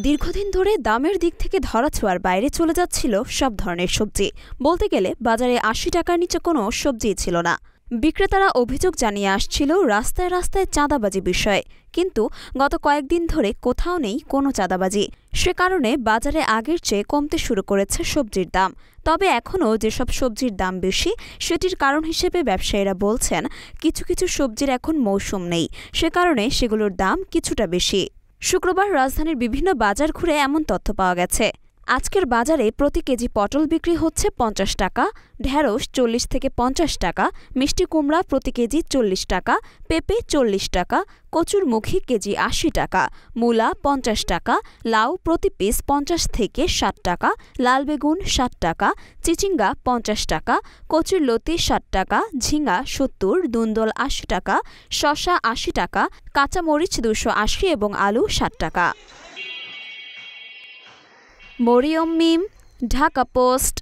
দীর্ঘদিন ধরে দামের দিক থেকে ধরাছোঁয়ার বাইরে চলে যাচ্ছিল সব ধরনের সবজি। বলতে গেলে বাজারে ৮০ টাকার নিচে কোনো সবজিই ছিল না। বিক্রেতারা অভিযোগ জানিয়ে আসছিল রাস্তায় রাস্তায় চাঁদাবাজি বিষয়ে, কিন্তু গত কয়েকদিন ধরে কোথাও নেই কোনো চাঁদাবাজি। সে কারণে বাজারে আগের চেয়ে কমতে শুরু করেছে সবজির দাম। তবে এখনও যেসব সবজির দাম বেশি, সেটির কারণ হিসেবে ব্যবসায়ীরা বলছেন কিছু কিছু সবজির এখন মৌসুম নেই, সে কারণে সেগুলোর দাম কিছুটা বেশি। শুক্রবার রাজধানীর বিভিন্ন বাজার ঘুরে এমন তথ্য পাওয়া গেছে। আজকের বাজারে প্রতি কেজি পটল বিক্রি হচ্ছে ৫০ টাকা, ঢেঁড়স ৪০ থেকে ৫০ টাকা, মিষ্টি কুমড়া প্রতি কেজি ৪০ টাকা, পেঁপে ৪০ টাকা, কচুরমুখী কেজি ৮০ টাকা, মূলা ৫০ টাকা, লাউ প্রতি পিস ৫০ থেকে ৬০ টাকা, লাল বেগুন ৬০ টাকা, চিচিঙ্গা ৫০ টাকা, কচুরলতি ৬০ টাকা, ঝিঙা ৭০, দুন্দল ৮০ টাকা, শসা ৮০ টাকা, কাঁচামরিচ ২৮০ এবং আলু ৬০ টাকা। মরিয়ম মিম, ঢাকা পোস্ট।